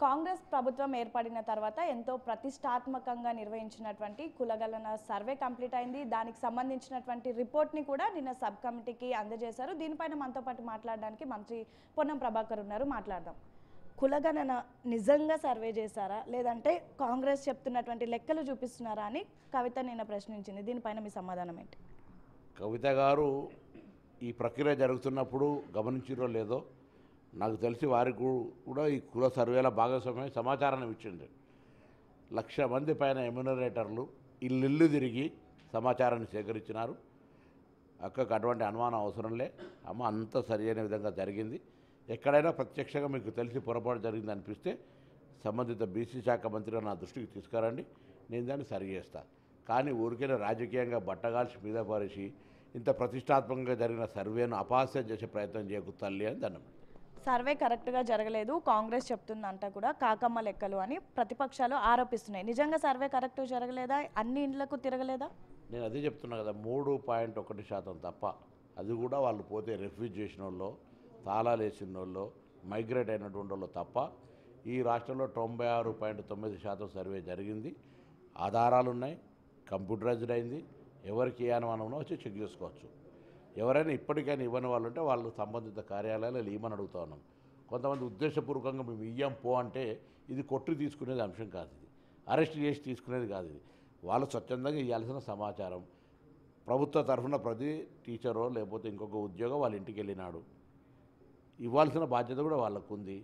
కాంగ్రెస్ ప్రభుత్వం ఏర్పడిన తర్వాత ఎంతో ప్రతిష్టాత్మకంగా నిర్వహించినటువంటి కులగణన సర్వే కంప్లీట్ అయింది. దానికి సంబంధించినటువంటి రిపోర్ట్ని కూడా నిన్న సబ్ కమిటీకి అందజేశారు. దీనిపైన మనతో పాటు మాట్లాడడానికి మంత్రి పొన్నం ప్రభాకర్ ఉన్నారు. మాట్లాడదాం. కులగణన నిజంగా సర్వే చేశారా, లేదంటే కాంగ్రెస్ చెప్తున్నటువంటి లెక్కలు చూపిస్తున్నారా అని కవిత నిన్న ప్రశ్నించింది. దీనిపైన మీ సమాధానం ఏంటి? కవిత గారు ఈ ప్రక్రియ జరుగుతున్నప్పుడు గమనించారో లేదో నాకు తెలిసి వారికి కూడా ఈ కుల సర్వేల భాగస్వామ్యం సమాచారాన్ని ఇచ్చింది. 1,00,000 మంది పైన ఎమ్యూనరేటర్లు ఇల్లు తిరిగి సమాచారాన్ని సేకరించినారు. అక్కకు అటువంటి అనుమానం అవసరంలే అమ్మ, అంత సరైన విధంగా జరిగింది. ఎక్కడైనా ప్రత్యక్షంగా మీకు తెలిసి పొరపాటు జరిగింది అనిపిస్తే సంబంధిత బీసీ శాఖ మంత్రిగా నా దృష్టికి తీసుకురండి, నేను దాన్ని సరి చేస్తా. కానీ ఊరికైనా రాజకీయంగా బట్టగాల్చి మీద పారేసి ఇంత ప్రతిష్టాత్మకంగా జరిగిన సర్వేను అపహాస్యం చేసే ప్రయత్నం చేయకు తల్లి అని దండం. సర్వే కరెక్ట్గా జరగలేదు, కాంగ్రెస్ చెప్తుందంట కూడా కాకమ్మ లెక్కలు అని ప్రతిపక్షాలు ఆరోపిస్తున్నాయి. నిజంగా సర్వే కరెక్ట్గా జరగలేదా? అన్ని ఇండ్లకు తిరగలేదా? నేను అదే చెప్తున్నా కదా, 3.1% తప్ప. అది కూడా వాళ్ళు పోతే రిఫ్యూజ్ చేసిన వాళ్ళు, తాళాలు వేసిన వాళ్ళు, మైగ్రేట్ అయినటువంటి వాళ్ళు తప్ప ఈ రాష్ట్రంలో 96.9% సర్వే జరిగింది. ఆధారాలు ఉన్నాయి, కంప్యూటరైజ్డ్ అయింది. ఎవరికి ఏ అనుమానం వచ్చి చెక్ చేసుకోవచ్చు. ఎవరైనా ఇప్పటికైనా ఇవ్వని వాళ్ళు ఉంటే వాళ్ళు సంబంధిత కార్యాలయాలు ఇవ్వమని అడుగుతా ఉన్నాం. కొంతమంది ఉద్దేశపూర్వకంగా మేము ఇయ్యం పో అంటే ఇది కొట్టి తీసుకునేది అంశం కాదు, ఇది అరెస్ట్ చేసి తీసుకునేది కాదు. ఇది వాళ్ళు స్వచ్ఛందంగా ఇవ్వాల్సిన సమాచారం. ప్రభుత్వ తరఫున ప్రతి టీచరో లేకపోతే ఇంకొక ఉద్యోగం వాళ్ళ ఇంటికి వెళ్ళినాడు, ఇవ్వాల్సిన బాధ్యత కూడా వాళ్ళకు ఉంది.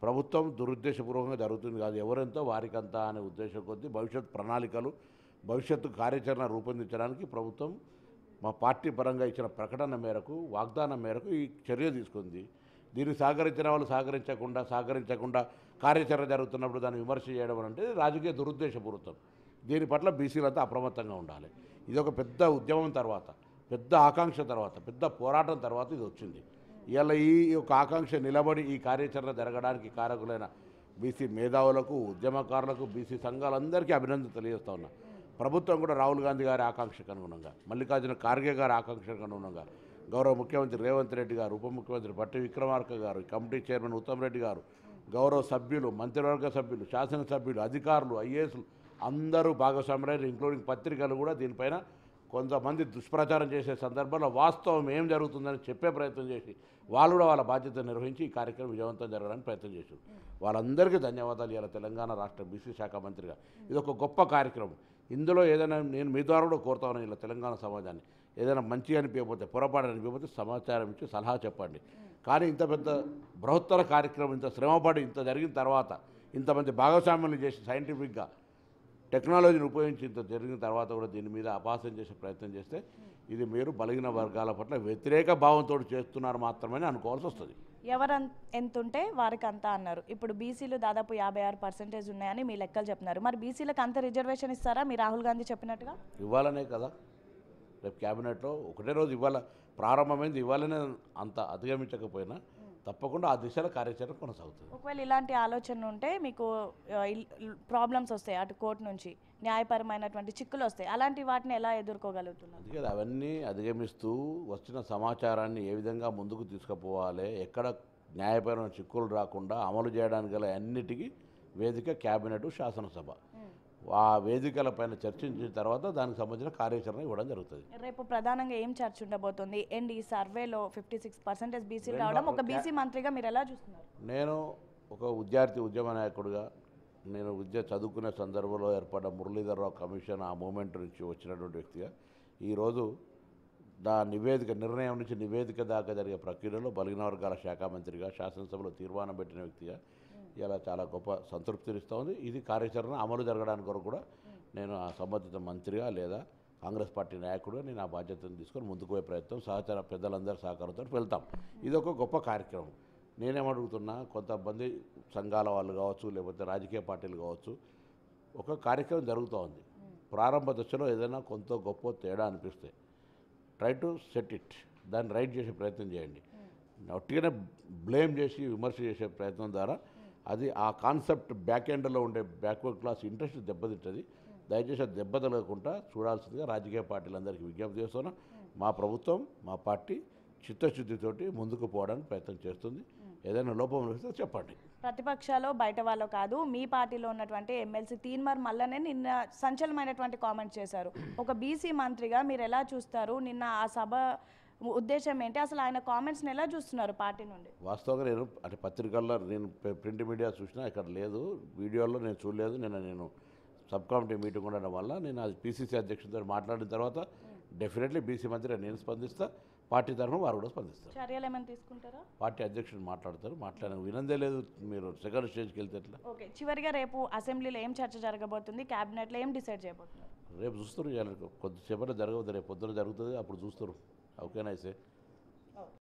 ప్రభుత్వం దురుద్దేశపూర్వకంగా జరుగుతుంది కాదు, ఎవరెంతో వారికంతా అనే ఉద్దేశం కొద్దీ భవిష్యత్ ప్రణాళికలు, భవిష్యత్తు కార్యాచరణ రూపొందించడానికి ప్రభుత్వం మా పార్టీ పరంగా ఇచ్చిన ప్రకటన మేరకు, వాగ్దానం మేరకు ఈ చర్య తీసుకుంది. దీన్ని సహకరించిన వాళ్ళు సహకరించకుండా కార్యాచరణ జరుగుతున్నప్పుడు దాన్ని విమర్శ చేయడం అంటే రాజకీయ దురుద్దేశపూరితం. దీని పట్ల బీసీలంతా అప్రమత్తంగా ఉండాలి. ఇది ఒక పెద్ద ఉద్యమం తర్వాత, పెద్ద ఆకాంక్ష తర్వాత, పెద్ద పోరాటం తర్వాత ఇది వచ్చింది. ఇవాళ ఈ యొక్క ఆకాంక్ష నిలబడి ఈ కార్యాచరణ జరగడానికి కారకులైన బీసీ మేధావులకు, ఉద్యమకారులకు, బీసీ సంఘాలందరికీ అభినందన తెలియజేస్తా ఉన్నా. ప్రభుత్వం కూడా రాహుల్ గాంధీ గారి ఆకాంక్షకు అనుగుణంగా, మల్లికార్జున ఖార్గే గారి ఆకాంక్షకు అనుగుణంగా, గౌరవ ముఖ్యమంత్రి రేవంత్ రెడ్డి గారు, ఉప ముఖ్యమంత్రి భట్టి విక్రమార్క గారు, కమిటీ చైర్మన్ ఉత్తమ్ రెడ్డి గారు, గౌరవ సభ్యులు, మంత్రివర్గ సభ్యులు, శాసనసభ్యులు, అధికారులు, ఐఏఎస్లు అందరూ భాగస్వామ్యులైన, ఇంక్లూడింగ్ పత్రికలు కూడా దీనిపైన కొంతమంది దుష్ప్రచారం చేసే సందర్భంలో వాస్తవం ఏం జరుగుతుందని చెప్పే ప్రయత్నం చేసి వాళ్ళు కూడా వాళ్ళ బాధ్యత నిర్వహించి ఈ కార్యక్రమం విజయవంతం జరగడానికి ప్రయత్నం చేశారు. వాళ్ళందరికీ ధన్యవాదాలు. ఇలా తెలంగాణ రాష్ట్ర బీసీ శాఖ మంత్రిగా ఇది ఒక గొప్ప కార్యక్రమం. ఇందులో ఏదైనా నేను మీ ద్వారా కూడా కోరుతా ఉన్నాను, ఇలా తెలంగాణ సమాజాన్ని ఏదైనా మంచి అనిపించకపోతే, పొరపాటు అనిపించకపోతే సమాచారం ఇచ్చి సలహా చెప్పండి. కానీ ఇంత పెద్ద బృహత్తర కార్యక్రమం, ఇంత శ్రమపడి ఇంత జరిగిన తర్వాత, ఇంతమంది భాగస్వామ్యాలు చేసి సైంటిఫిక్గా టెక్నాలజీని ఉపయోగించి ఇంత జరిగిన తర్వాత కూడా దీని మీద అపహాస్యం చేసే ప్రయత్నం చేస్తే ఇది మీరు బలహీన వర్గాల పట్ల వ్యతిరేక భావంతో చేస్తున్నారు మాత్రమే అనుకోవాల్సి వస్తుంది. ఎవరు ఎంత ఉంటే వారికి అంతా అన్నారు. ఇప్పుడు బీసీలు దాదాపు 56% ఉన్నాయని మీ లెక్కలు చెప్తున్నారు. మరి బీసీలకు అంత రిజర్వేషన్ ఇస్తారా మీ రాహుల్ గాంధీ చెప్పినట్టుగా? ఇవ్వాలనే కదా రేపు క్యాబినెట్లో ఒకటే రోజు ఇవాళ ప్రారంభమైంది. ఇవ్వాలనే అంత అధిగమించకపోయినా తప్పకుండా ఆ దిశలో కార్యాచరణ కొనసాగుతుంది. ఒకవేళ ఇలాంటి ఆలోచన ఉంటే మీకు ప్రాబ్లమ్స్ వస్తాయి, అటు కోర్టు నుంచి న్యాయపరమైనటువంటి చిక్కులు వస్తాయి. అలాంటి వాటిని ఎలా ఎదుర్కోగలుగుతున్నారు? అందుకే అవన్నీ అధిగమిస్తూ వచ్చిన సమాచారాన్ని ఏ విధంగా ముందుకు తీసుకుపోవాలి, ఎక్కడ న్యాయపరమైన చిక్కులు రాకుండా అమలు చేయడానికి గల అన్నిటికీ వేదిక క్యాబినెట్, శాసనసభ. ఆ వేదికలపైన చర్చించిన తర్వాత దానికి సంబంధించిన కార్యాచరణ ఇవ్వడం జరుగుతుంది. రేపు ప్రధానంగా ఏం చర్చ ఉండబోతుంది? అండ్ ఈ సర్వేలో 56% బీసీలు రావడం ఒక బీసీ మంత్రిగా మీరు ఎలా చూస్తున్నారు? నేను ఒక విద్యార్థి ఉద్యమ నాయకుడిగా, నేను విద్య చదువుకునే సందర్భంలో ఏర్పడ్డ మురళీధరరావు కమిషన్ ఆ మూమెంట్ నుంచి వచ్చినటువంటి వ్యక్తిగా ఈరోజు నివేదిక నిర్ణయం నుంచి నివేదిక దాకా జరిగే ప్రక్రియలో బలహీన వర్గాల శాఖ మంత్రిగా, శాసనసభలో తీర్మానం పెట్టిన వ్యక్తిగా ఇలా చాలా గొప్ప సంతృప్తినిస్తూ ఉంది. ఇది కార్యాచరణ అమలు జరగడానికి కొరకు కూడా నేను ఆ సంబంధిత మంత్రిగా లేదా కాంగ్రెస్ పార్టీ నాయకుడుగా నేను ఆ బాధ్యతను తీసుకొని ముందుకు పోయే ప్రయత్నం సహచార పెద్దలందరి సహకారంతో వెళ్తాం. ఇది ఒక గొప్ప కార్యక్రమం. నేనేమడుగుతున్నా, కొంతమంది సంఘాల వాళ్ళు కావచ్చు, లేకపోతే రాజకీయ పార్టీలు కావచ్చు, ఒక కార్యక్రమం జరుగుతూ ఉంది. ప్రారంభ దశలో ఏదైనా కొంత గొప్ప తేడా అనిపిస్తే ట్రై టు సెట్ ఇట్, దాన్ని రైట్ చేసే ప్రయత్నం చేయండి. ఒట్టిగానే బ్లేమ్ చేసి విమర్శ చేసే ప్రయత్నం ద్వారా అది ఆ కాన్సెప్ట్ బ్యాక్ ఎండ్లో ఉండే బ్యాక్వర్డ్ క్లాస్ ఇంట్రెస్ట్ దెబ్బతింటుంది. దయచేసి అది దెబ్బ తగలకుండా చూడాల్సిందిగా రాజకీయ పార్టీలందరికీ విజ్ఞప్తి చేస్తున్నాం. మా ప్రభుత్వం, మా పార్టీ చిత్తశుద్ధితోటి ముందుకు పోవడానికి ప్రయత్నం చేస్తుంది. ఏదైనా లోపం వస్తే చెప్పండి. ప్రతిపక్షాలు బయట వాళ్ళు కాదు, మీ పార్టీలో ఉన్నటువంటి ఎమ్మెల్సీ తీన్మార్ మల్లనే నిన్న సంచలనమైనటువంటి కామెంట్ చేశారు. ఒక బీసీ మంత్రిగా మీరు ఎలా చూస్తారు? నిన్న ఆ సభ ఉద్దేశం ఏంటి? అసలు ఆయన కామెంట్స్ని ఎలా చూస్తున్నారు పార్టీ నుండి? వాస్తవంగా నేను అంటే పత్రికల్లో నేను ప్రింట్ మీడియా చూసినా ఇక్కడ లేదు, వీడియోలో నేను చూడలేదు. నేను సబ్ కమిటీ మీటింగ్ ఉండడం వల్ల నేను అది పీసీసీ అధ్యక్షుడితో మాట్లాడిన తర్వాత డెఫినెట్లీ బీసీ మంత్రి నేను స్పందిస్తా, పార్టీ తరఫున వారు కూడా స్పందిస్తారు. చర్యలు ఏమైనా తీసుకుంటారా? పార్టీ అధ్యక్షుడు మాట్లాడతారు, మాట్లాడిన వినందే లేదు. మీరు సెకండ్ స్టేజ్కి వెళ్తే ఎట్లా? ఓకే, చివరిగా రేపు అసెంబ్లీలో ఏం చర్చ జరగబోతుంది? క్యాబినెట్లో ఏం డిసైడ్ చేయబోతున్నారు? రేపు చూస్తారు, కొద్దిసేపట్లో జరగదు, రేపు పొద్దున జరుగుతుంది, అప్పుడు చూస్తారు. ఓకేనా అయితే